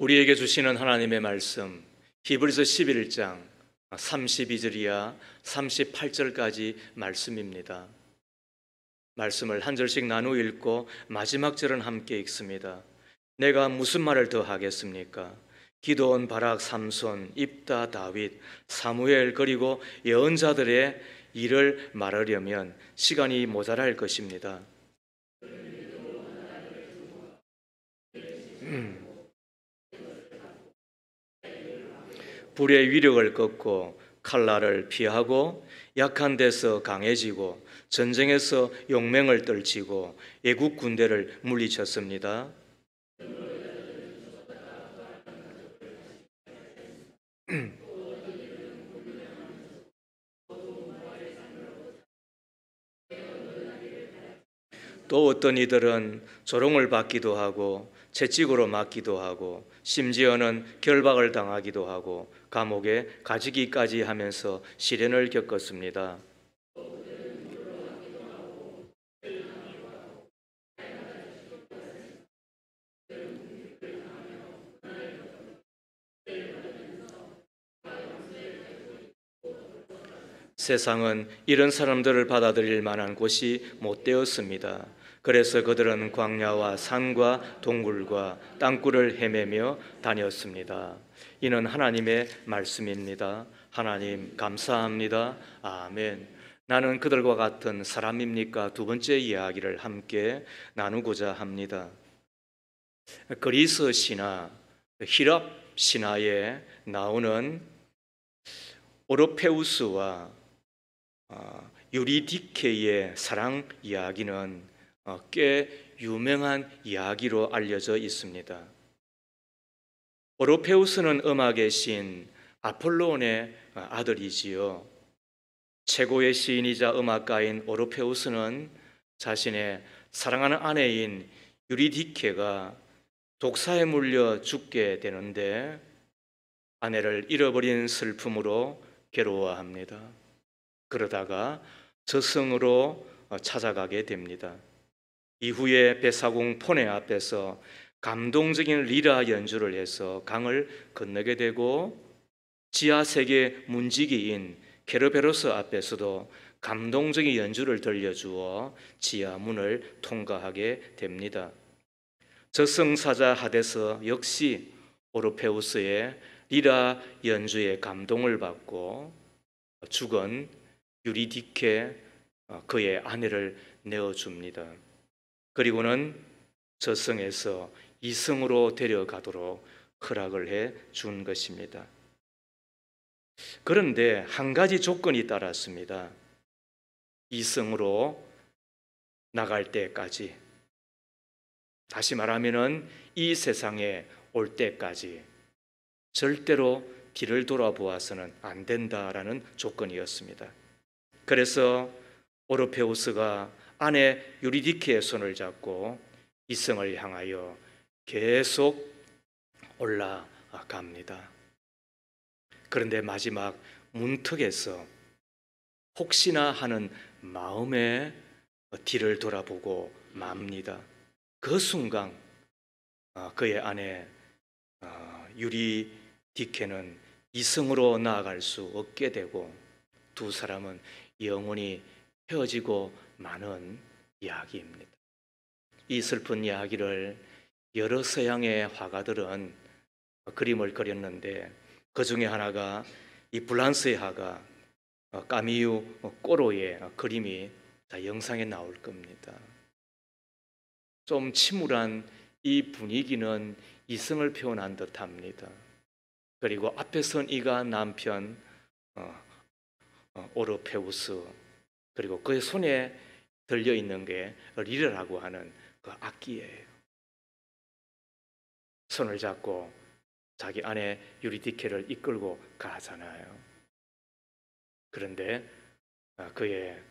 우리에게 주시는 하나님의 말씀, 히브리서 11장 32절이야 38절까지 말씀입니다. 말씀을 한 절씩 나누어 읽고 마지막 절은 함께 읽습니다. 내가 무슨 말을 더 하겠습니까? 기드온, 바락, 삼손, 입다, 다윗, 사무엘, 그리고 예언자들의 일을 말하려면 시간이 모자랄 것입니다. 불의 위력을 꺾고 칼날을 피하고 약한 데서 강해지고 전쟁에서 용맹을 떨치고 애국 군대를 물리쳤습니다. 또 어떤 이들은 조롱을 받기도 하고 채찍으로 맞기도 하고 심지어는 결박을 당하기도 하고 감옥에 가지기까지 하면서 시련을 겪었습니다. 세상은 이런 사람들을 받아들일 만한 곳이 못 되었습니다. 그래서 그들은 광야와 산과 동굴과 땅굴을 헤매며 다녔습니다. 이는 하나님의 말씀입니다. 하나님 감사합니다. 아멘. 나는 그들과 같은 사람입니까? 두 번째 이야기를 함께 나누고자 합니다. 그리스 신화, 히랍 신화에 나오는 오르페우스와 유리디케의 사랑 이야기는 꽤 유명한 이야기로 알려져 있습니다. 오르페우스는 음악의 신 아폴론의 아들이지요. 최고의 시인이자 음악가인 오르페우스는 자신의 사랑하는 아내인 유리디케가 독사에 물려 죽게 되는데 아내를 잃어버린 슬픔으로 괴로워합니다. 그러다가 저승으로 찾아가게 됩니다. 이후에 배사공 포네 앞에서 감동적인 리라 연주를 해서 강을 건너게 되고 지하세계 문지기인 케르베로스 앞에서도 감동적인 연주를 들려주어 지하문을 통과하게 됩니다. 저승사자 하데스 역시 오르페우스의 리라 연주에 감동을 받고 죽은 유리디케 그의 아내를 내어줍니다. 그리고는 저승에서 이승으로 데려가도록 허락을 해 준 것입니다. 그런데 한 가지 조건이 따랐습니다. 이승으로 나갈 때까지, 다시 말하면은 이 세상에 올 때까지 절대로 뒤를 돌아보아서는 안 된다라는 조건이었습니다. 그래서 오르페우스가 아내 유리디케의 손을 잡고 이승을 향하여 계속 올라갑니다. 그런데 마지막 문턱에서 혹시나 하는 마음에 뒤를 돌아보고 맙니다. 그 순간 그의 아내 유리디케는 이승으로 나아갈 수 없게 되고 두 사람은 영원히 헤어지고 마는 이야기입니다. 이 슬픈 이야기를 여러 서양의 화가들은 그림을 그렸는데 그 중에 하나가 이 프랑스의 화가 까미유 꼬로의 그림이 다 영상에 나올 겁니다. 좀 침울한 이 분위기는 이승을 표현한 듯합니다. 그리고 앞에 선 이가 남편 오르페우스, 그리고 그의 손에 들려있는 게 리라라고 하는 그 악기예요. 손을 잡고 자기 아내 유리디케를 이끌고 가잖아요. 그런데 그의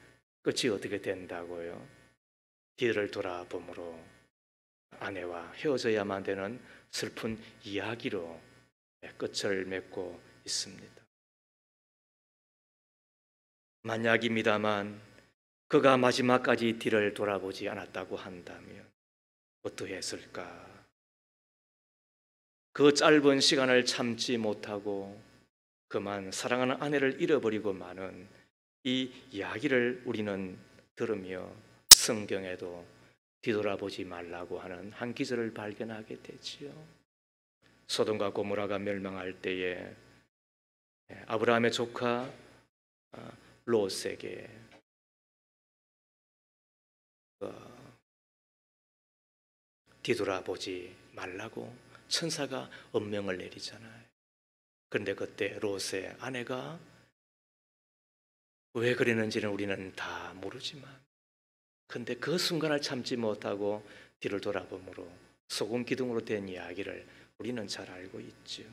끝이 어떻게 된다고요? 뒤를 돌아보므로 아내와 헤어져야만 되는 슬픈 이야기로 끝을 맺고 있습니다. 만약입니다만 그가 마지막까지 뒤를 돌아보지 않았다고 한다면 어떠했을까? 그 짧은 시간을 참지 못하고 그만 사랑하는 아내를 잃어버리고 마는 이 이야기를 우리는 들으며 성경에도 뒤돌아보지 말라고 하는 한 기절을 발견하게 되지요. 소돔과 고모라가 멸망할 때에 아브라함의 조카 롯에게 뒤돌아보지 말라고 천사가 엄명을 내리잖아요. 그런데 그때 롯의 아내가 왜 그랬는지는 우리는 다 모르지만, 근데 그 순간을 참지 못하고 뒤를 돌아보므로 소금 기둥으로 된 이야기를 우리는 잘 알고 있죠.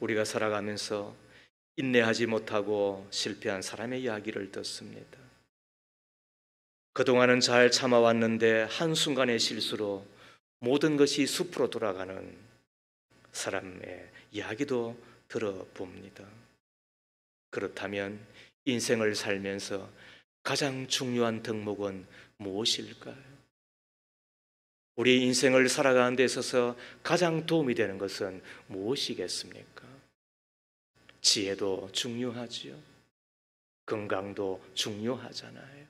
우리가 살아가면서 인내하지 못하고 실패한 사람의 이야기를 듣습니다. 그동안은 잘 참아왔는데 한순간의 실수로 모든 것이 숲으로 돌아가는 사람의 이야기도 들어봅니다. 그렇다면 인생을 살면서 가장 중요한 덕목은 무엇일까요? 우리 인생을 살아가는 데 있어서 가장 도움이 되는 것은 무엇이겠습니까? 지혜도 중요하지요. 건강도 중요하잖아요.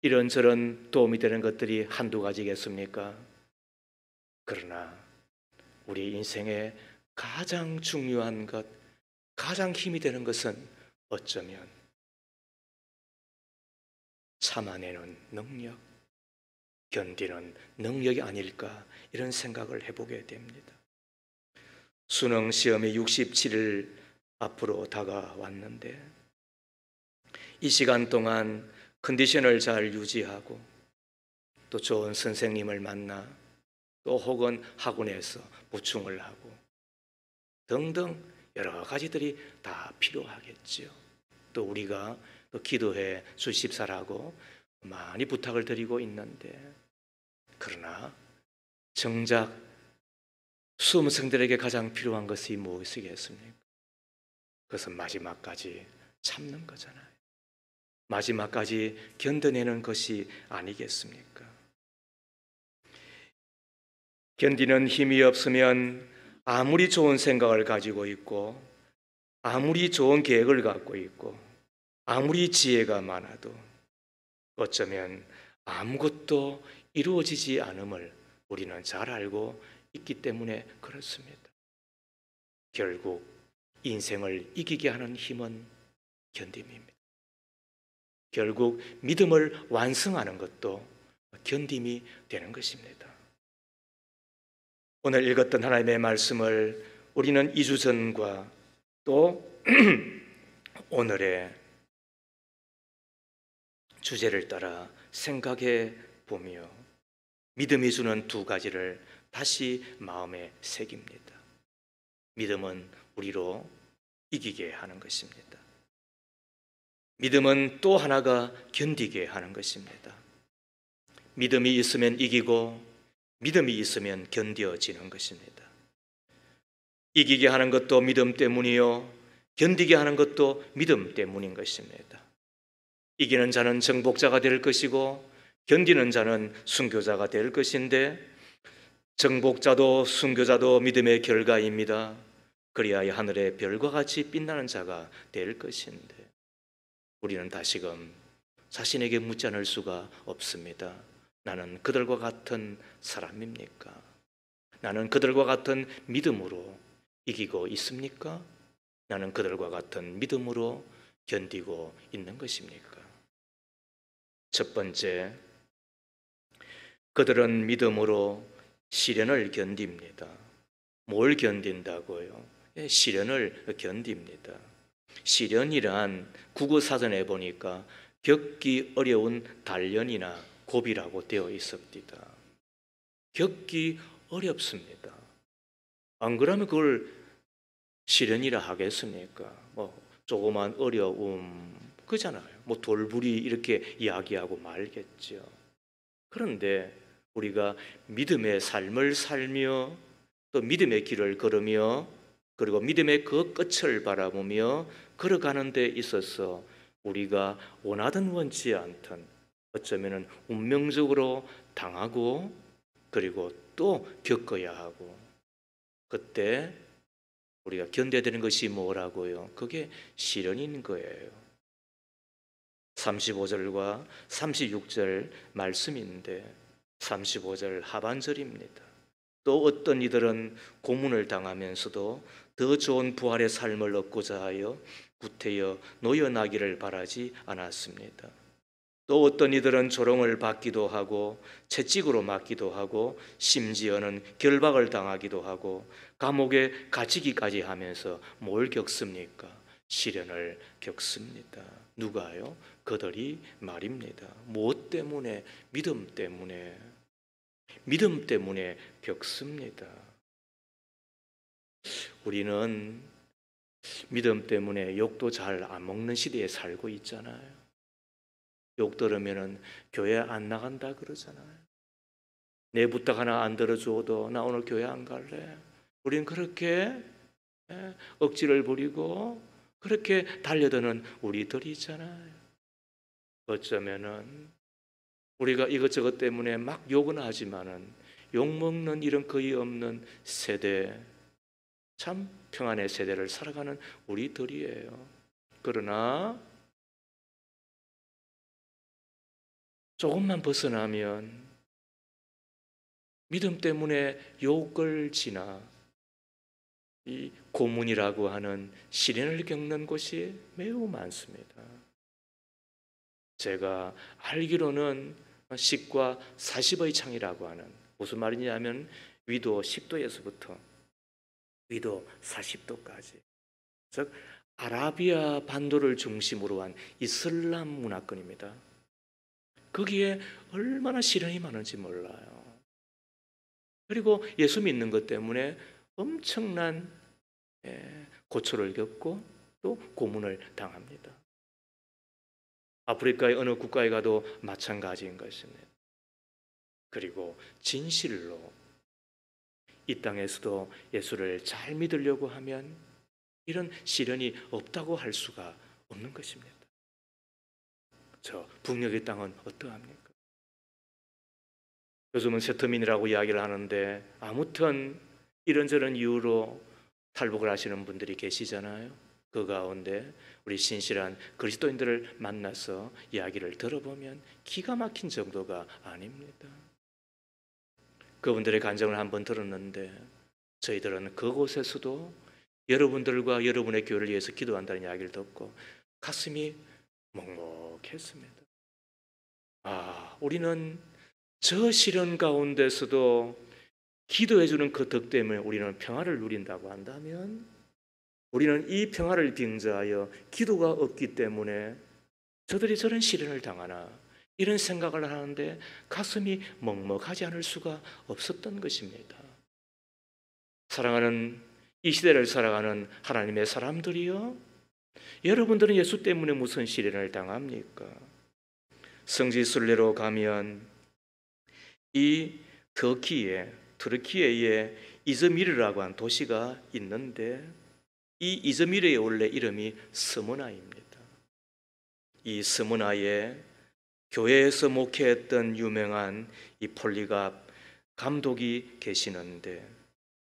이런저런 도움이 되는 것들이 한두 가지겠습니까? 그러나 우리 인생에 가장 중요한 것, 가장 힘이 되는 것은 어쩌면 참아내는 능력, 견디는 능력이 아닐까, 이런 생각을 해보게 됩니다. 수능 시험이 67일 앞으로 다가왔는데 이 시간 동안 컨디션을 잘 유지하고 또 좋은 선생님을 만나 또 혹은 학원에서 보충을 하고 등등 여러 가지들이 다 필요하겠지요. 또 우리가 또 기도해 주십사라고 많이 부탁을 드리고 있는데, 그러나 정작 수험생들에게 가장 필요한 것이 무엇이겠습니까? 그것은 마지막까지 참는 거잖아요. 마지막까지 견뎌내는 것이 아니겠습니까? 견디는 힘이 없으면 아무리 좋은 생각을 가지고 있고 아무리 좋은 계획을 갖고 있고 아무리 지혜가 많아도 어쩌면 아무것도 이루어지지 않음을 우리는 잘 알고 있기 때문에 그렇습니다. 결국 인생을 이기게 하는 힘은 견딤입니다. 결국 믿음을 완성하는 것도 견딤이 되는 것입니다. 오늘 읽었던 하나님의 말씀을 우리는 2주 전과 또 오늘의 주제를 따라 생각해 보며 믿음이 주는 두 가지를 다시 마음에 새깁니다. 믿음은 우리로 이기게 하는 것입니다. 믿음은 또 하나가 견디게 하는 것입니다. 믿음이 있으면 이기고 믿음이 있으면 견뎌지는 것입니다. 이기게 하는 것도 믿음 때문이요, 견디게 하는 것도 믿음 때문인 것입니다. 이기는 자는 정복자가 될 것이고 견디는 자는 순교자가 될 것인데, 정복자도 순교자도 믿음의 결과입니다. 그리하여 하늘의 별과 같이 빛나는 자가 될 것인데, 우리는 다시금 자신에게 묻지 않을 수가 없습니다. 나는 그들과 같은 사람입니까? 나는 그들과 같은 믿음으로 이기고 있습니까? 나는 그들과 같은 믿음으로 견디고 있는 것입니까? 첫 번째, 그들은 믿음으로 시련을 견딥니다. 뭘 견딘다고요? 시련을 견딥니다. 시련이란 국어사전에 보니까 겪기 어려운 단련이나 고비라고 되어 있습니다. 겪기 어렵습니다. 안 그러면 그걸 시련이라 하겠습니까? 조그만 어려움 그잖아요. 돌부리 이렇게 이야기하고 말겠죠. 그런데 우리가 믿음의 삶을 살며 또 믿음의 길을 걸으며 그리고 믿음의 그 끝을 바라보며 걸어가는 데 있어서 우리가 원하든 원치 않든 어쩌면 운명적으로 당하고 그리고 또 겪어야 하고 그때 우리가 견뎌야 되는 것이 뭐라고요? 그게 시련인 거예요. 35절과 36절 말씀인데 35절 하반절입니다. 또 어떤 이들은 고문을 당하면서도 더 좋은 부활의 삶을 얻고자 하여 구태여 노여나기를 바라지 않았습니다. 또 어떤 이들은 조롱을 받기도 하고 채찍으로 맞기도 하고 심지어는 결박을 당하기도 하고 감옥에 갇히기까지 하면서 뭘 겪습니까? 시련을 겪습니다. 누가요? 그들이 말입니다. 무엇 때문에? 믿음 때문에. 믿음 때문에 겪습니다. 우리는 믿음 때문에 욕도 잘 안 먹는 시대에 살고 있잖아요. 욕 들으면은 교회 안 나간다 그러잖아요. 내 부탁 하나 안 들어줘도 나 오늘 교회 안 갈래. 우린 그렇게 억지를 부리고 그렇게 달려드는 우리들이 있잖아요. 어쩌면은 우리가 이것저것 때문에 막 욕은 하지만은 욕먹는 이런 거의 없는 세대, 참 평안의 세대를 살아가는 우리들이에요. 그러나 조금만 벗어나면 믿음 때문에 욕을 지나 이 고문이라고 하는 시련을 겪는 곳이 매우 많습니다. 제가 알기로는 10과 40의 창이라고 하는, 무슨 말이냐면 위도 10도에서부터 위도 40도까지, 즉 아라비아 반도를 중심으로 한 이슬람 문화권입니다. 거기에 얼마나 시련이 많은지 몰라요. 그리고 예수 믿는 것 때문에 엄청난 고초를 겪고 또 고문을 당합니다. 아프리카의 어느 국가에 가도 마찬가지인 것입니다. 그리고 진실로 이 땅에서도 예수를 잘 믿으려고 하면 이런 시련이 없다고 할 수가 없는 것입니다. 저 북녘의 땅은 어떠합니까? 요즘은 세터민이라고 이야기를 하는데 아무튼 이런저런 이유로 탈북을 하시는 분들이 계시잖아요. 그 가운데 우리 신실한 그리스도인들을 만나서 이야기를 들어보면 기가 막힌 정도가 아닙니다. 그분들의 간증을 한번 들었는데 저희들은 그곳에서도 여러분들과 여러분의 교회를 위해서 기도한다는 이야기를 듣고 가슴이 먹먹했습니다. 우리는 저 시련 가운데서도 기도해주는 그 덕 때문에 우리는 평화를 누린다고 한다면, 우리는 이 평화를 빙자하여 기도가 없기 때문에 저들이 저런 시련을 당하나 이런 생각을 하는데 가슴이 먹먹하지 않을 수가 없었던 것입니다. 사랑하는 이 시대를 살아가는 하나님의 사람들이요, 여러분들은 예수 때문에 무슨 시련을 당합니까? 성지순례로 가면 이 터키에 이즈미르라고 한 도시가 있는데 이 이즈미르의 원래 이름이 스무나입니다. 이 스무나에 교회에서 목회했던 유명한 이 폴리갑 감독이 계시는데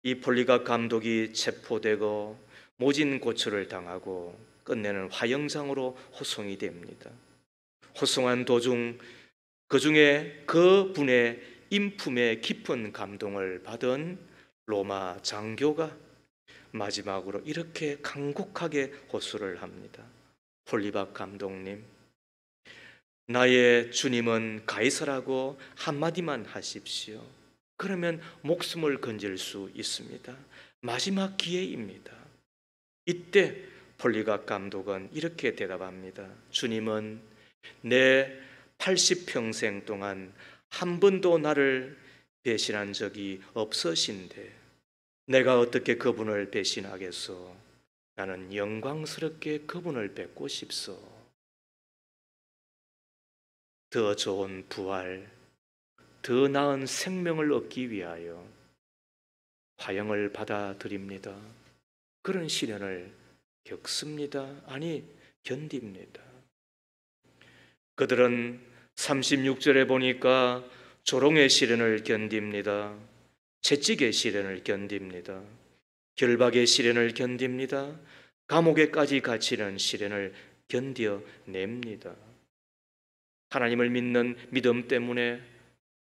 이 폴리갑 감독이 체포되고 모진 고초를 당하고 끝내는 화형장으로 호송이 됩니다. 호송한 도중 그중에 그분의 인품에 깊은 감동을 받은 로마 장교가 마지막으로 이렇게 간곡하게 호소를 합니다. 폴리박 감독님, 나의 주님은 가이사라고 한마디만 하십시오. 그러면 목숨을 건질 수 있습니다. 마지막 기회입니다. 이때 폴리박 감독은 이렇게 대답합니다. 주님은 내 80평생 동안 한 번도 나를 배신한 적이 없으신데 내가 어떻게 그분을 배신하겠소? 나는 영광스럽게 그분을 뵙고 싶소. 더 좋은 부활, 더 나은 생명을 얻기 위하여 화형을 받아들입니다. 그런 시련을 겪습니다. 아니, 견딥니다. 그들은 36절에 보니까 조롱의 시련을 견딥니다. 채찍의 시련을 견딥니다. 결박의 시련을 견딥니다. 감옥에까지 갇히는 시련을 견뎌냅니다. 하나님을 믿는 믿음 때문에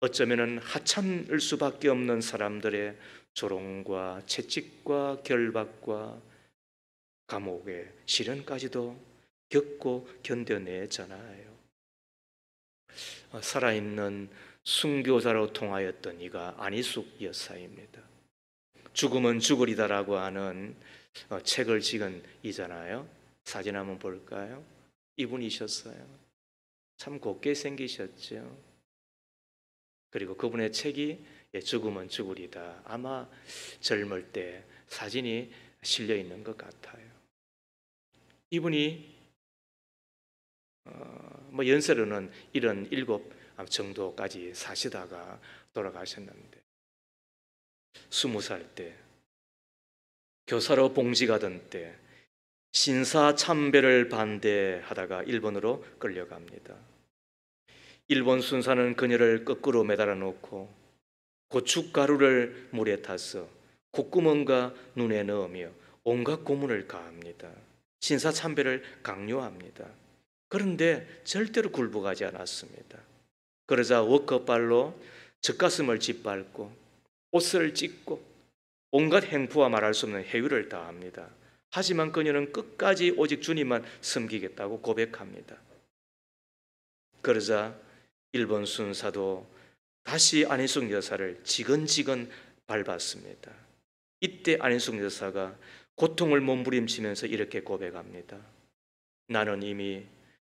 어쩌면 하찮을 수밖에 없는 사람들의 조롱과 채찍과 결박과 감옥의 시련까지도 겪고 견뎌내잖아요. 살아있는 순교자로 통하였던 이가 안희숙 여사입니다. 죽음은 죽으리다라고 하는 책을 지은 이잖아요. 사진 한번 볼까요? 이분이셨어요. 참 곱게 생기셨죠. 그리고 그분의 책이 죽음은 죽으리다. 아마 젊을 때 사진이 실려 있는 것 같아요. 이분이 연세로는 77 정도까지 사시다가 돌아가셨는데 20살 때 교사로 봉직하던 때 신사참배를 반대하다가 일본으로 끌려갑니다. 일본 순사는 그녀를 거꾸로 매달아 놓고 고춧가루를 물에 타서 콧구멍과 눈에 넣으며 온갖 고문을 가합니다. 신사참배를 강요합니다. 그런데 절대로 굴복하지 않았습니다. 그러자 워커발로 젖가슴을 짓밟고 옷을 찢고 온갖 행포와 말할 수 없는 해유를 다합니다. 하지만 그녀는 끝까지 오직 주님만 섬기겠다고 고백합니다. 그러자 일본 순사도 다시 안희숙 여사를 지근지근 밟았습니다. 이때 안희숙 여사가 고통을 몸부림치면서 이렇게 고백합니다. 나는 이미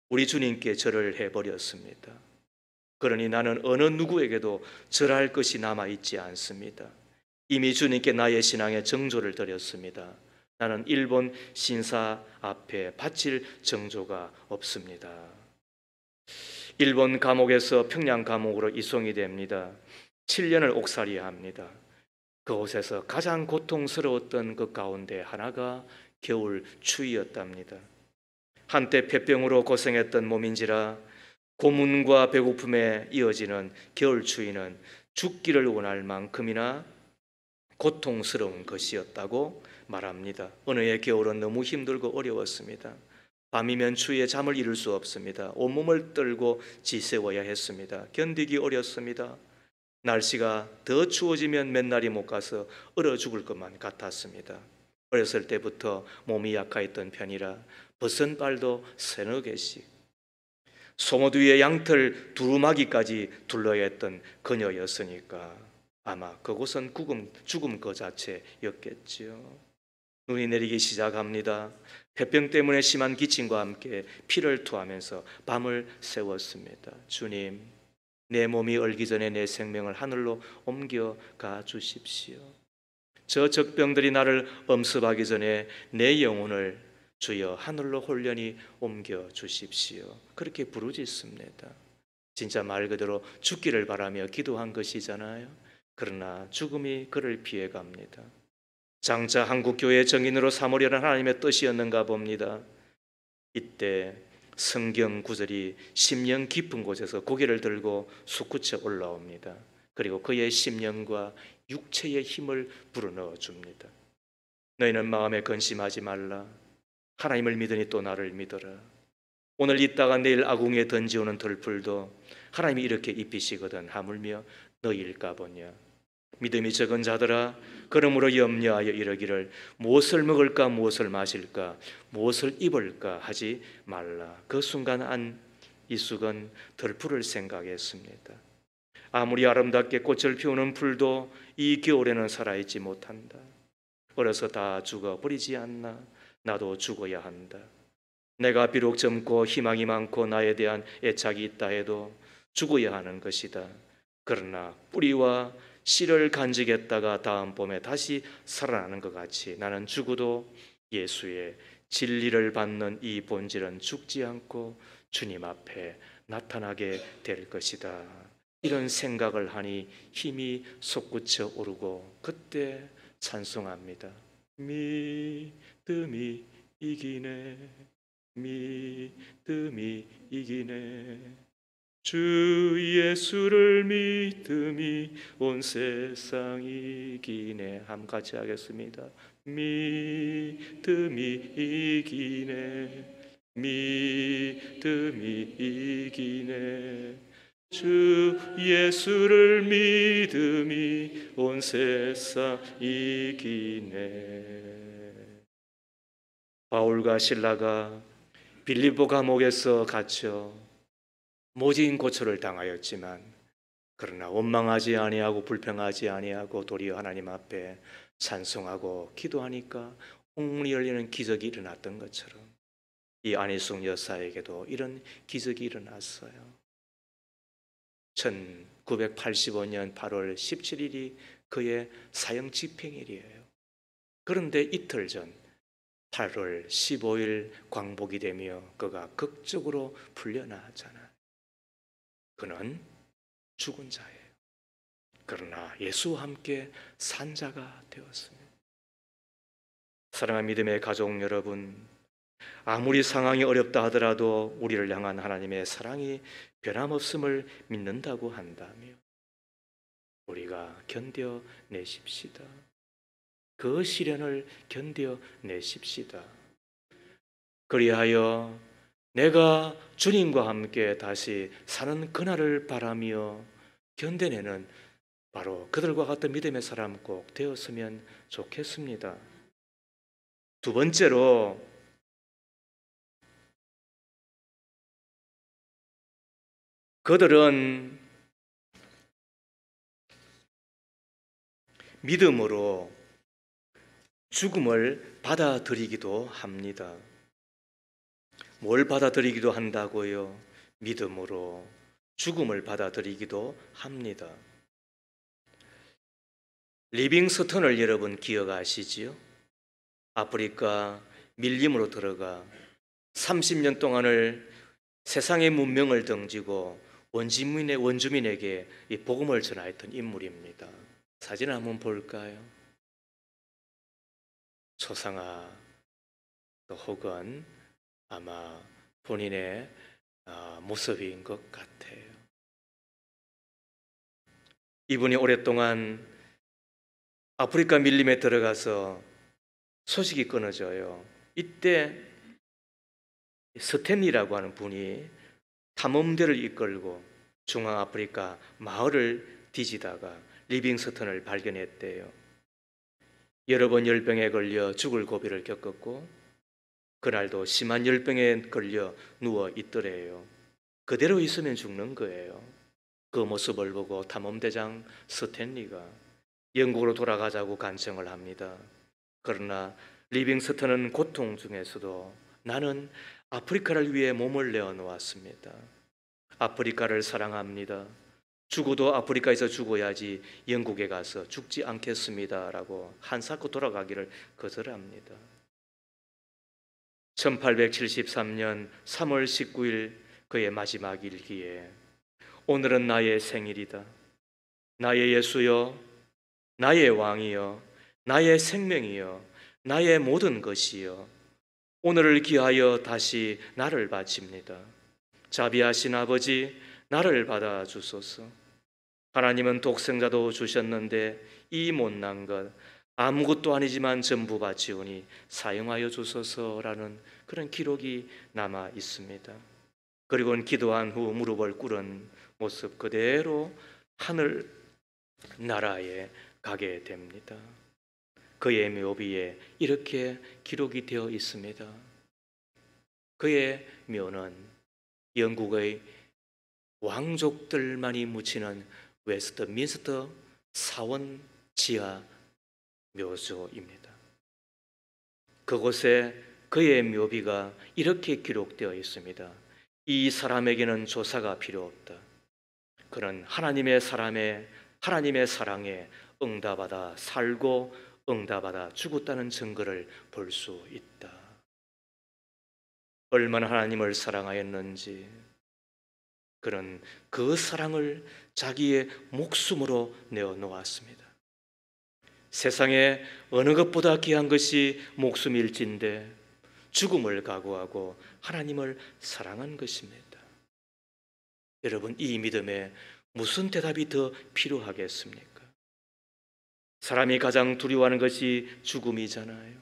우리 주님께 절을 해버렸습니다. 그러니 나는 어느 누구에게도 절할 것이 남아있지 않습니다. 이미 주님께 나의 신앙의 정조를 드렸습니다. 나는 일본 신사 앞에 바칠 정조가 없습니다. 일본 감옥에서 평양 감옥으로 이송이 됩니다. 7년을 옥살이야 합니다. 그곳에서 가장 고통스러웠던 그 가운데 하나가 겨울 추위였답니다. 한때 폐병으로 고생했던 몸인지라 고문과 배고픔에 이어지는 겨울 추위는 죽기를 원할 만큼이나 고통스러운 것이었다고 말합니다. 어느 해 겨울은 너무 힘들고 어려웠습니다. 밤이면 추위에 잠을 이룰 수 없습니다. 온몸을 떨고 지새워야 했습니다. 견디기 어렵습니다. 날씨가 더 추워지면 맨날이 못 가서 얼어 죽을 것만 같았습니다. 어렸을 때부터 몸이 약화했던 편이라 벗은 빨도 서너 개씩, 소못 위에 양털 두루마기까지 둘러야 했던 그녀였으니까 아마 그곳은 죽음 그 자체였겠지요. 눈이 내리기 시작합니다. 폐병 때문에 심한 기침과 함께 피를 토하면서 밤을 새웠습니다. 주님, 내 몸이 얼기 전에 내 생명을 하늘로 옮겨가 주십시오. 저 적병들이 나를 엄습하기 전에 내 영혼을 주여 하늘로 홀련히 옮겨 주십시오. 그렇게 부르짖습니다. 진짜 말 그대로 죽기를 바라며 기도한 것이잖아요. 그러나 죽음이 그를 피해갑니다. 장차 한국교회 정인으로 삼으려는 하나님의 뜻이었는가 봅니다. 이때 성경 구절이 심령 깊은 곳에서 고개를 들고 솟구쳐 올라옵니다. 그리고 그의 심령과 육체의 힘을 불어넣어 줍니다. 너희는 마음에 근심하지 말라. 하나님을 믿으니 또 나를 믿어라. 오늘 있다가 내일 아궁이에 던지오는 들풀도 하나님이 이렇게 입히시거든 하물며 너희일까 보냐. 믿음이 적은 자들아, 그러므로 염려하여 이르기를 무엇을 먹을까 무엇을 마실까 무엇을 입을까 하지 말라. 그 순간 안희숙은 들풀을 생각했습니다. 아무리 아름답게 꽃을 피우는 풀도 이 겨울에는 살아있지 못한다. 어려서 다 죽어버리지 않나. 나도 죽어야 한다. 내가 비록 젊고 희망이 많고 나에 대한 애착이 있다 해도 죽어야 하는 것이다. 그러나 뿌리와 씨를 간직했다가 다음 봄에 다시 살아나는 것 같이 나는 죽어도 예수의 진리를 받는 이 본질은 죽지 않고 주님 앞에 나타나게 될 것이다. 이런 생각을 하니 힘이 솟구쳐 오르고 그때 찬송합니다. 믿음이 이기네. 믿음이 이기네. 주 예수를 믿음이 온 세상 이기네. 함 같이 하겠습니다. 믿음이 이기네. 믿음이 이기네. 주 예수를 믿음이 온 세상 이기네. 바울과 실라가 빌립보 감옥에서 갇혀 모진 고초를 당하였지만 그러나 원망하지 아니하고 불평하지 아니하고 도리어 하나님 앞에 찬송하고 기도하니까 홍문이 열리는 기적이 일어났던 것처럼 이 안희숙 여사에게도 이런 기적이 일어났어요. 1985년 8월 17일이 그의 사형 집행일이에요. 그런데 이틀 전 8월 15일 광복이 되며 그가 극적으로 풀려나잖아요. 그는 죽은 자예요. 그러나 예수와 함께 산 자가 되었습니다. 사랑하는 믿음의 가족 여러분, 아무리 상황이 어렵다 하더라도 우리를 향한 하나님의 사랑이 변함없음을 믿는다고 한다며 우리가 견뎌내십시다. 그 시련을 견뎌내십시다. 그리하여 내가 주님과 함께 다시 사는 그날을 바라며 견뎌내는 바로 그들과 같은 믿음의 사람 꼭 되었으면 좋겠습니다. 두 번째로 그들은 믿음으로 죽음을 받아들이기도 합니다. 뭘 받아들이기도 한다고요? 믿음으로 죽음을 받아들이기도 합니다. 리빙스턴을 여러분 기억하시지요? 아프리카 밀림으로 들어가 30년 동안을 세상의 문명을 등지고 원주민에게 이 복음을 전하였던 인물입니다. 사진 한번 볼까요? 초상화 혹은 아마 본인의 모습인 것 같아요. 이분이 오랫동안 아프리카 밀림에 들어가서 소식이 끊어져요. 이때 스탠리라고 하는 분이 탐험대를 이끌고 중앙아프리카 마을을 뒤지다가 리빙스턴을 발견했대요. 여러 번 열병에 걸려 죽을 고비를 겪었고 그날도 심한 열병에 걸려 누워 있더래요. 그대로 있으면 죽는 거예요. 그 모습을 보고 탐험대장 스탠리가 영국으로 돌아가자고 간청을 합니다. 그러나 리빙스턴은 고통 중에서도 나는 아프리카를 위해 몸을 내어놓았습니다. 아프리카를 사랑합니다. 죽어도 아프리카에서 죽어야지 영국에 가서 죽지 않겠습니다 라고 한사코 돌아가기를 거절합니다. 1873년 3월 19일 그의 마지막 일기에 오늘은 나의 생일이다. 나의 예수여, 나의 왕이여, 나의 생명이여, 나의 모든 것이여, 오늘을 기하여 다시 나를 바칩니다. 자비하신 아버지, 나를 받아주소서. 하나님은 독생자도 주셨는데 이 못난 것 아무것도 아니지만 전부 바치오니 사용하여 주소서라는 그런 기록이 남아 있습니다. 그리고는 기도한 후 무릎을 꿇은 모습 그대로 하늘 나라에 가게 됩니다. 그의 묘비에 이렇게 기록이 되어 있습니다. 그의 묘는 영국의 왕족들만이 묻히는 웨스트민스터 사원 지하 묘소입니다. 그곳에 그의 묘비가 이렇게 기록되어 있습니다. 이 사람에게는 조사가 필요 없다. 그는 하나님의 사랑에 응답하다 살고 응답하다 죽었다는 증거를 볼 수 있다. 얼마나 하나님을 사랑하였는지 그는 그 사랑을 자기의 목숨으로 내어놓았습니다. 세상에 어느 것보다 귀한 것이 목숨일진데 죽음을 각오하고 하나님을 사랑한 것입니다. 여러분, 이 믿음에 무슨 대답이 더 필요하겠습니까? 사람이 가장 두려워하는 것이 죽음이잖아요.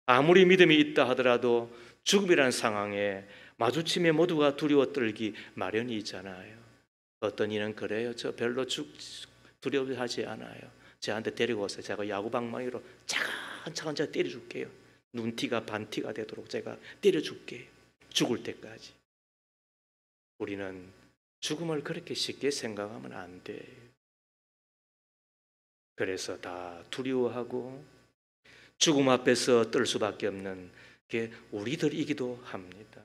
아무리 믿음이 있다 하더라도 죽음이라는 상황에 마주치면 모두가 두려워 떨기 마련이잖아요. 어떤 이는 그래요. 저 별로 두려워하지 않아요. 저한테 데리고 와서 제가 야구방망이로 차근차근 제가 때려줄게요. 눈티가 반티가 되도록 제가 때려줄게요. 죽을 때까지. 우리는 죽음을 그렇게 쉽게 생각하면 안 돼요. 그래서 다 두려워하고 죽음 앞에서 떨 수밖에 없는 게 우리들이기도 합니다.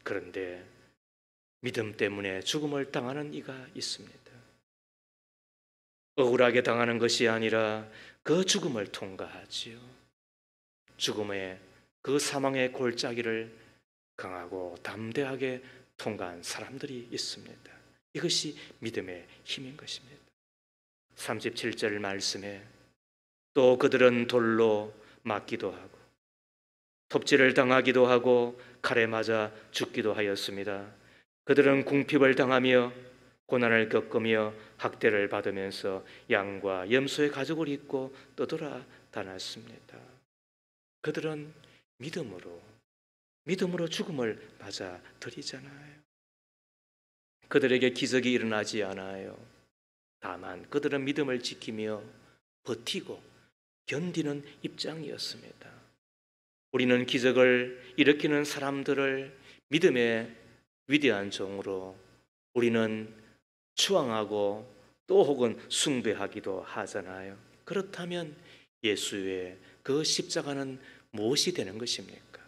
그런데 믿음 때문에 죽음을 당하는 이가 있습니다. 억울하게 당하는 것이 아니라 그 죽음을 통과하지요. 죽음의 그 사망의 골짜기를 강하고 담대하게 통과한 사람들이 있습니다. 이것이 믿음의 힘인 것입니다. 37절 말씀에 또 그들은 돌로 맞기도 하고 톱질을 당하기도 하고 칼에 맞아 죽기도 하였습니다. 그들은 궁핍을 당하며 고난을 겪으며 학대를 받으면서 양과 염소의 가죽을 입고 떠돌아다녔습니다. 그들은 믿음으로 죽음을 맞아들이잖아요. 그들에게 기적이 일어나지 않아요. 다만 그들은 믿음을 지키며 버티고 견디는 입장이었습니다. 우리는 기적을 일으키는 사람들을 믿음의 위대한 종으로 우리는 추앙하고 또 혹은 숭배하기도 하잖아요. 그렇다면 예수의 그 십자가는 무엇이 되는 것입니까?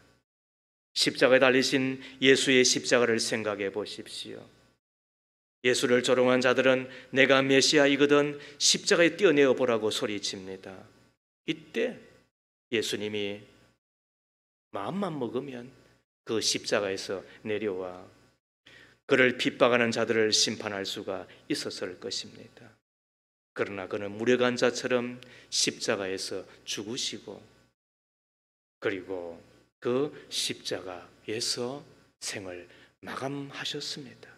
십자가에 달리신 예수의 십자가를 생각해 보십시오. 예수를 조롱한 자들은 내가 메시아이거든 십자가에 뛰어내어 보라고 소리칩니다. 이때 예수님이 마음만 먹으면 그 십자가에서 내려와 그를 핍박하는 자들을 심판할 수가 있었을 것입니다. 그러나 그는 무력한 자처럼 십자가에서 죽으시고 그리고 그 십자가에서 생을 마감하셨습니다.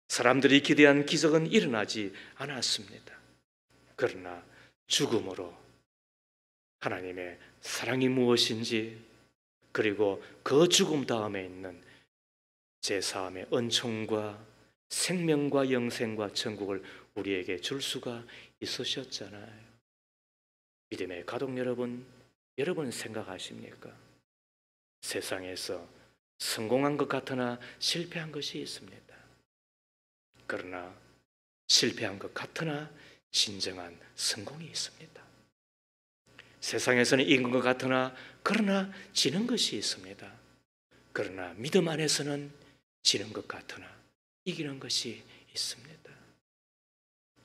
사람들이 기대한 기적은 일어나지 않았습니다. 그러나 죽음으로 하나님의 사랑이 무엇인지 그리고 그 죽음 다음에 있는 제사함의 은총과 생명과 영생과 천국을 우리에게 줄 수가 있으셨잖아요. 믿음의 가족 여러분, 여러분 생각하십니까? 세상에서 성공한 것 같으나 실패한 것이 있습니다. 그러나 실패한 것 같으나 진정한 성공이 있습니다. 세상에서는 이긴 것 같으나 그러나 지는 것이 있습니다. 그러나 믿음 안에서는 지는 것 같으나 이기는 것이 있습니다.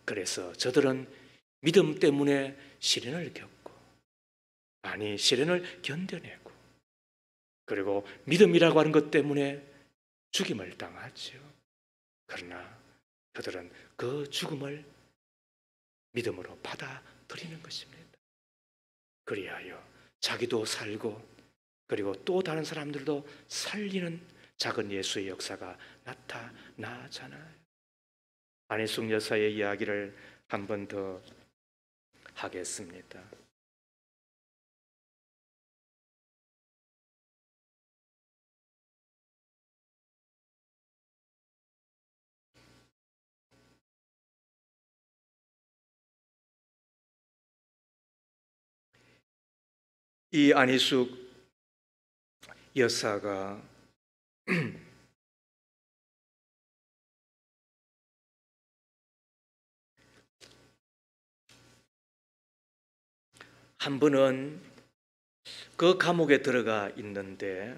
그래서 저들은 믿음 때문에 시련을 겪고 시련을 견뎌내고 그리고 믿음이라고 하는 것 때문에 죽임을 당하죠. 그러나 그들은 그 죽음을 믿음으로 받아들이는 것입니다. 그리하여 자기도 살고 그리고 또 다른 사람들도 살리는 작은 예수의 역사가 나타나잖아요. 안희숙 여사의 이야기를 한 번 더 하겠습니다. 이 안희숙 여사가 한 번은 그 감옥에 들어가 있는데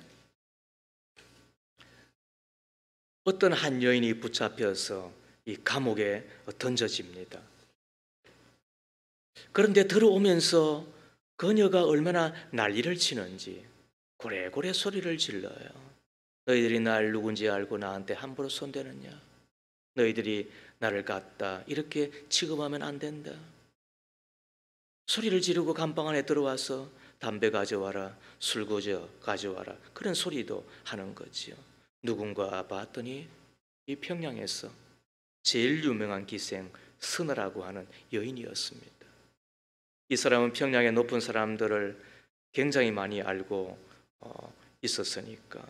어떤 한 여인이 붙잡혀서 이 감옥에 던져집니다. 그런데 들어오면서 그녀가 얼마나 난리를 치는지 고래고래 소리를 질러요. 너희들이 날 누군지 알고 나한테 함부로 손대느냐? 너희들이 나를 갖다 이렇게 취급하면 안 된다. 소리를 지르고 감방 안에 들어와서 담배 가져와라, 술 가져와라 그런 소리도 하는 거지요. 누군가 봤더니 이 평양에서 제일 유명한 기생 선아라고 하는 여인이었습니다. 이 사람은 평양의 높은 사람들을 굉장히 많이 알고 있었으니까,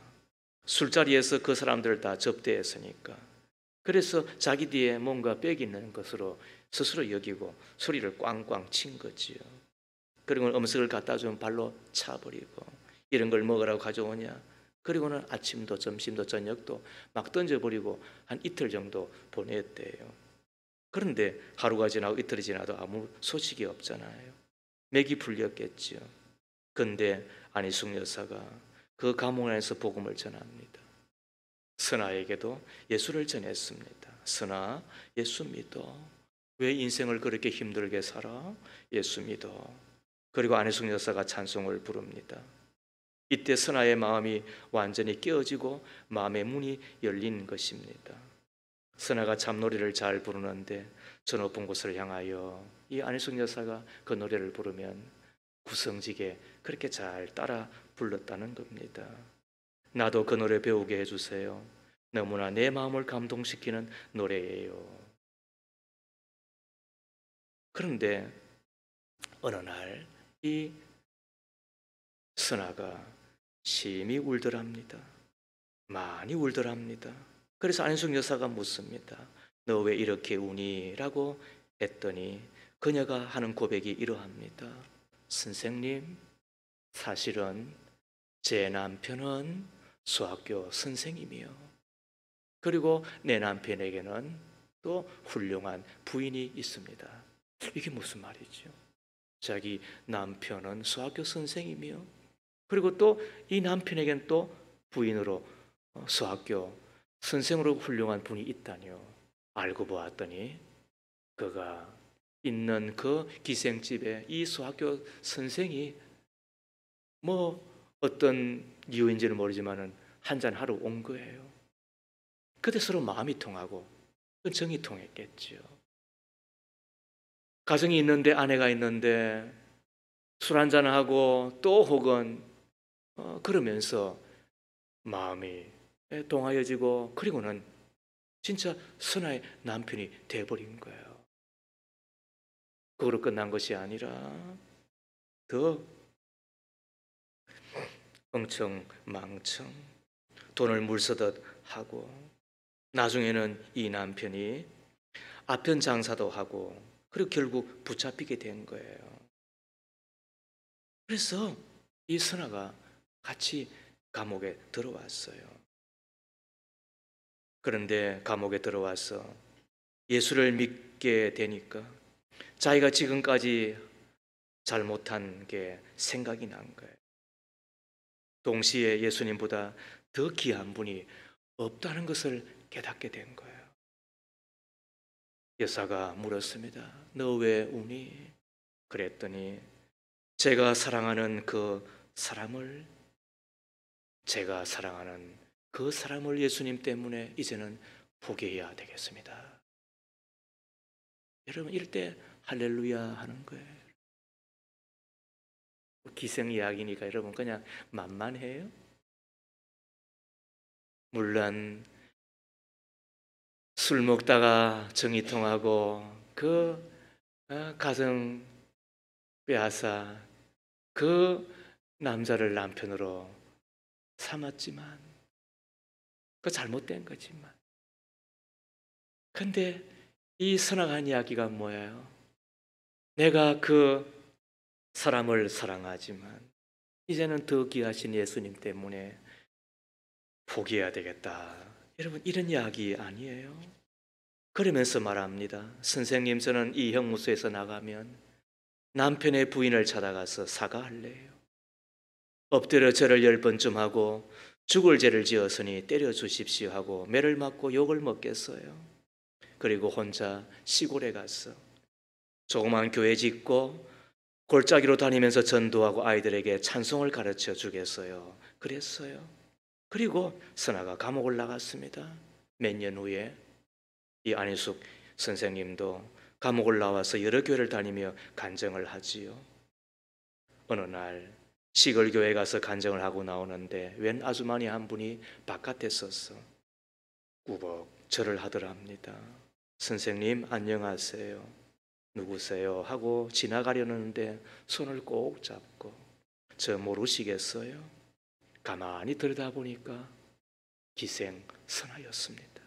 술자리에서 그 사람들을 다 접대했으니까, 그래서 자기 뒤에 뭔가 빽이 있는 것으로 스스로 여기고 소리를 꽝꽝 친 거지요. 그리고 음식을 갖다 주면 발로 차버리고, 이런 걸 먹으라고 가져오냐, 그리고는 아침도 점심도 저녁도 막 던져버리고 한 이틀 정도 보냈대요. 그런데 하루가 지나고 이틀이 지나도 아무 소식이 없잖아요. 맥이 풀렸겠지요. 근데 안희숙 여사가 그 감옥 안에서 복음을 전합니다. 선아에게도 예수를 전했습니다. 선아, 예수 믿어. 왜 인생을 그렇게 힘들게 살아? 예수 믿어. 그리고 안희숙 여사가 찬송을 부릅니다. 이때 선아의 마음이 완전히 깨어지고 마음의 문이 열린 것입니다. 선아가 참 노래를 잘 부르는데 저 높은 곳을 향하여, 이 안희숙 여사가 그 노래를 부르면 구성지게 그렇게 잘 따라 불렀다는 겁니다. 나도 그 노래 배우게 해주세요. 너무나 내 마음을 감동시키는 노래예요. 그런데 어느 날 이 선아가 심히 울더랍니다. 많이 울더랍니다. 그래서 안희숙 여사가 묻습니다. 너 왜 이렇게 우니? 라고 했더니 그녀가 하는 고백이 이러합니다. 선생님, 사실은 제 남편은 수학교 선생님이요. 그리고 내 남편에게는 또 훌륭한 부인이 있습니다. 이게 무슨 말이죠? 자기 남편은 수학교 선생님이요. 그리고 또 이 남편에게는 또 부인으로 수학교 선생으로 훌륭한 분이 있다니요. 알고 보았더니 그가 있는 그 기생집에 이 수학교 선생이 뭐 어떤 이유인지는 모르지만은 한잔 하러 온 거예요. 그때 서로 마음이 통하고 정이 통했겠지요. 가정이 있는데, 아내가 있는데 술 한잔하고 또 혹은 그러면서 마음이 동하여지고, 그리고는 진짜 선아의 남편이 돼버린 거예요. 그거로 끝난 것이 아니라 더 엉청망청 돈을 물서듯 하고, 나중에는 이 남편이 아편 장사도 하고, 그리고 결국 붙잡히게 된 거예요. 그래서 이 선아가 같이 감옥에 들어왔어요. 그런데 감옥에 들어와서 예수를 믿게 되니까 자기가 지금까지 잘못한 게 생각이 난 거예요. 동시에 예수님보다 더 귀한 분이 없다는 것을 깨닫게 된 거예요. 여사가 물었습니다. 너 왜 우니? 그랬더니 제가 사랑하는 그 사람을 예수님 때문에 이제는 포기해야 되겠습니다. 여러분, 이럴 때 할렐루야 하는 거예요. 기생 이야기니까 여러분 그냥 만만해요. 물론 술 먹다가 정이 통하고 그 가정 빼앗아 그 남자를 남편으로 삼았지만, 그 잘못된 거지만, 근데 이 선악한 이야기가 뭐예요? 내가 그 사람을 사랑하지만 이제는 더 귀하신 예수님 때문에 포기해야 되겠다. 여러분, 이런 이야기 아니에요? 그러면서 말합니다. 선생님, 저는 이 형무소에서 나가면 남편의 부인을 찾아가서 사과할래요. 엎드려 절을 10번쯤 하고 죽을 죄를 지었으니 때려 주십시오 하고 매를 맞고 욕을 먹겠어요. 그리고 혼자 시골에 가서 조그만 교회 짓고 골짜기로 다니면서 전도하고 아이들에게 찬송을 가르쳐 주겠어요. 그랬어요. 그리고 선아가 감옥을 나갔습니다. 몇 년 후에 이 안희숙 선생님도 감옥을 나와서 여러 교회를 다니며 간증을 하지요. 어느 날 시골 교회 가서 간증을 하고 나오는데 웬 아주머니 한 분이 바깥에 서서 꾸벅 절을 하더랍니다. 선생님 안녕하세요. 누구세요? 하고 지나가려는데 손을 꼭 잡고 저 모르시겠어요? 가만히 들여다보니까 기생선하였습니다.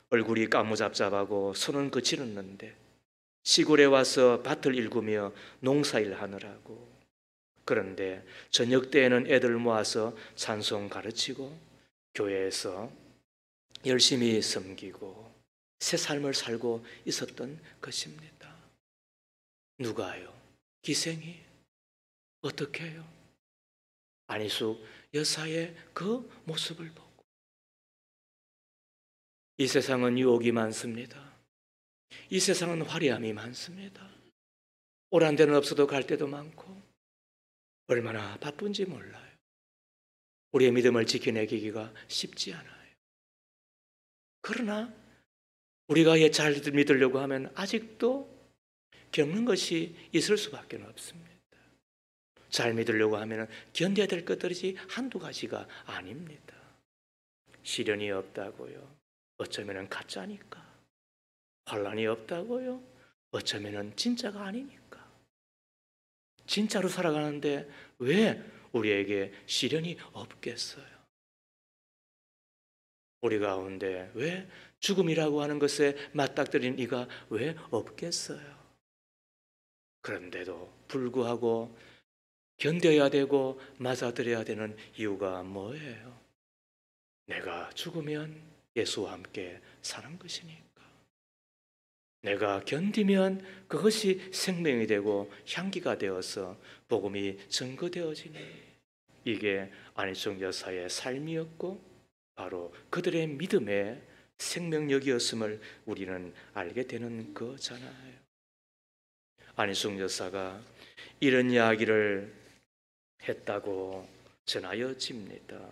얼굴이 까무잡잡하고 손은 거칠었는데 시골에 와서 밭을 일구며 농사일 하느라고. 그런데 저녁 때에는 애들 모아서 찬송 가르치고 교회에서 열심히 섬기고 새 삶을 살고 있었던 것입니다. 누가요? 기생이? 어떻게 해요? 안희숙 여사의 그 모습을 보고. 이 세상은 유혹이 많습니다. 이 세상은 화려함이 많습니다. 오란 데는 없어도 갈 데도 많고 얼마나 바쁜지 몰라요. 우리의 믿음을 지켜내기가 쉽지 않아요. 그러나 우리가 잘 믿으려고 하면 아직도 겪는 것이 있을 수밖에 없습니다. 잘 믿으려고 하면 견뎌야 될 것들이 한두 가지가 아닙니다. 시련이 없다고요? 어쩌면 가짜니까. 환난이 없다고요? 어쩌면 진짜가 아니니까. 진짜로 살아가는데 왜 우리에게 시련이 없겠어요? 우리 가운데 왜 죽음이라고 하는 것에 맞닥뜨린 이가 왜 없겠어요? 그런데도 불구하고 견뎌야 되고 맞아들여야 되는 이유가 뭐예요? 내가 죽으면 예수와 함께 사는 것이니까. 내가 견디면 그것이 생명이 되고 향기가 되어서 복음이 증거되어지니. 이게 안희숙 여사의 삶이었고 바로 그들의 믿음의 생명력이었음을 우리는 알게 되는 거잖아요. 안희숙 여사가 이런 이야기를 했다고 전하여집니다.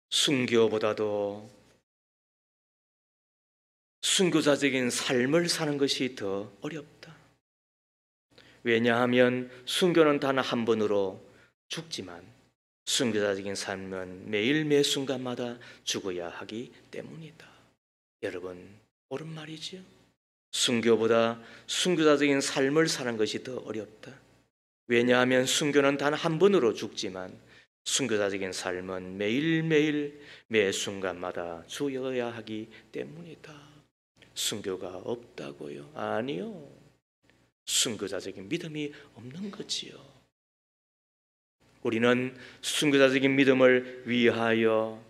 순교보다도 순교자적인 삶을 사는 것이 더 어렵다. 왜냐하면 순교는 단 한 번으로 죽지만 순교자적인 삶은 매일 매 순간마다 죽어야 하기 때문이다. 여러분, 옳은 말이지요? 순교보다 순교자적인 삶을 사는 것이 더 어렵다. 왜냐하면 순교는 단 한 번으로 죽지만 순교자적인 삶은 매일매일 매 순간마다 죽어야 하기 때문이다. 순교가 없다고요? 아니요. 순교자적인 믿음이 없는 거지요. 우리는 순교자적인 믿음을 위하여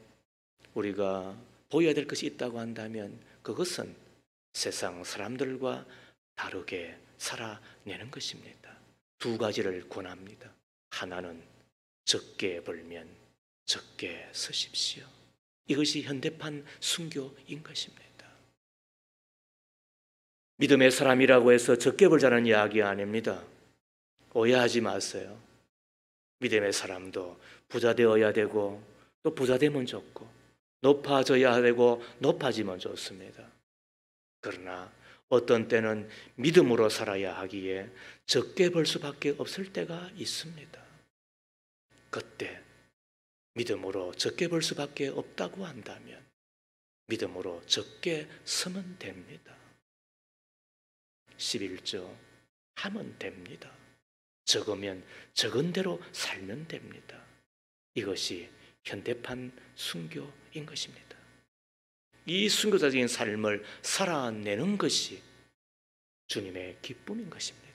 우리가 보여야 될 것이 있다고 한다면 그것은 세상 사람들과 다르게 살아내는 것입니다. 두 가지를 권합니다. 하나는 적게 벌면 적게 서십시오. 이것이 현대판 순교인 것입니다. 믿음의 사람이라고 해서 적게 벌자는 이야기 아닙니다. 오해하지 마세요. 믿음의 사람도 부자 되어야 되고 또 부자 되면 좋고 높아져야 되고 높아지면 좋습니다. 그러나 어떤 때는 믿음으로 살아야 하기에 적게 벌 수밖에 없을 때가 있습니다. 그때 믿음으로 적게 벌 수밖에 없다고 한다면 믿음으로 적게 서면 됩니다. 11조 하면 됩니다. 적으면 적은 대로 살면 됩니다. 이것이 현대판 순교인 것입니다. 이 순교자적인 삶을 살아내는 것이 주님의 기쁨인 것입니다.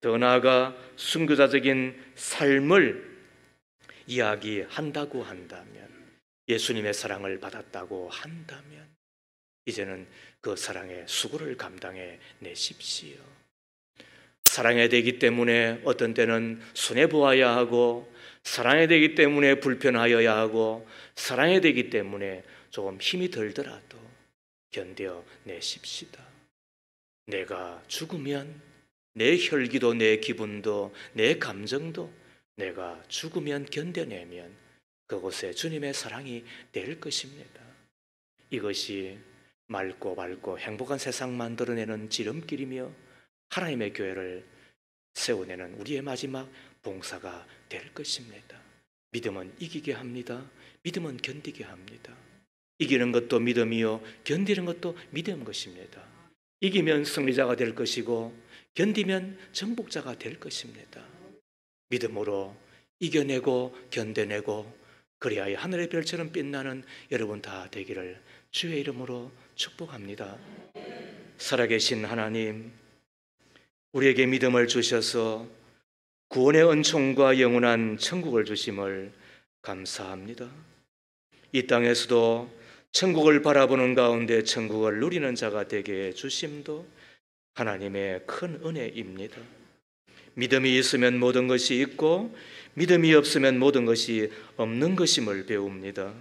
더 나아가 순교자적인 삶을 이야기한다고 한다면, 예수님의 사랑을 받았다고 한다면 이제는 그 사랑의 수고를 감당해 내십시오. 사랑해야 되기 때문에 어떤 때는 손해보아야 하고, 사랑해야 되기 때문에 불편하여야 하고, 사랑해야 되기 때문에 조금 힘이 들더라도 견뎌 내십시다. 내가 죽으면 내 혈기도 내 기분도 내 감정도 내가 죽으면 견뎌내면 그곳에 주님의 사랑이 될 것입니다. 이것이 맑고 밝고 행복한 세상 만들어내는 지름길이며 하나님의 교회를 세워내는 우리의 마지막 봉사가 될 것입니다. 믿음은 이기게 합니다. 믿음은 견디게 합니다. 이기는 것도 믿음이요 견디는 것도 믿음 것입니다. 이기면 승리자가 될 것이고 견디면 정복자가 될 것입니다. 믿음으로 이겨내고 견뎌내고 그리하여 하늘의 별처럼 빛나는 여러분 다 되기를 주의 이름으로 축복합니다. 살아계신 하나님, 우리에게 믿음을 주셔서 구원의 은총과 영원한 천국을 주심을 감사합니다. 이 땅에서도 천국을 바라보는 가운데 천국을 누리는 자가 되게 해 주심도 하나님의 큰 은혜입니다. 믿음이 있으면 모든 것이 있고 믿음이 없으면 모든 것이 없는 것임을 배웁니다.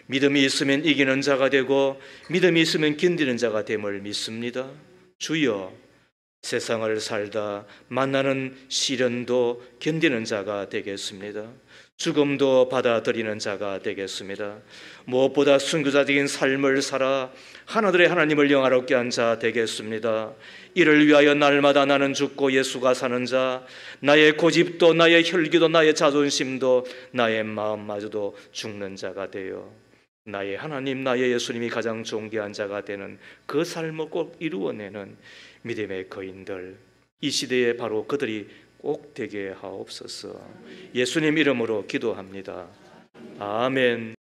믿음이 있으면 이기는 자가 되고 믿음이 있으면 견디는 자가 됨을 믿습니다. 주여, 세상을 살다 만나는 시련도 견디는 자가 되겠습니다. 죽음도 받아들이는 자가 되겠습니다. 무엇보다 순교자적인 삶을 살아 하나들의 하나님을 영화롭게 한 자 되겠습니다. 이를 위하여 날마다 나는 죽고 예수가 사는 자, 나의 고집도 나의 혈기도 나의 자존심도 나의 마음마저도 죽는 자가 되어 나의 하나님 나의 예수님이 가장 존귀한 자가 되는 그 삶을 꼭 이루어내는 믿음의 거인들, 이 시대에 바로 그들이 꼭 되게 하옵소서. 예수님 이름으로 기도합니다. 아멘.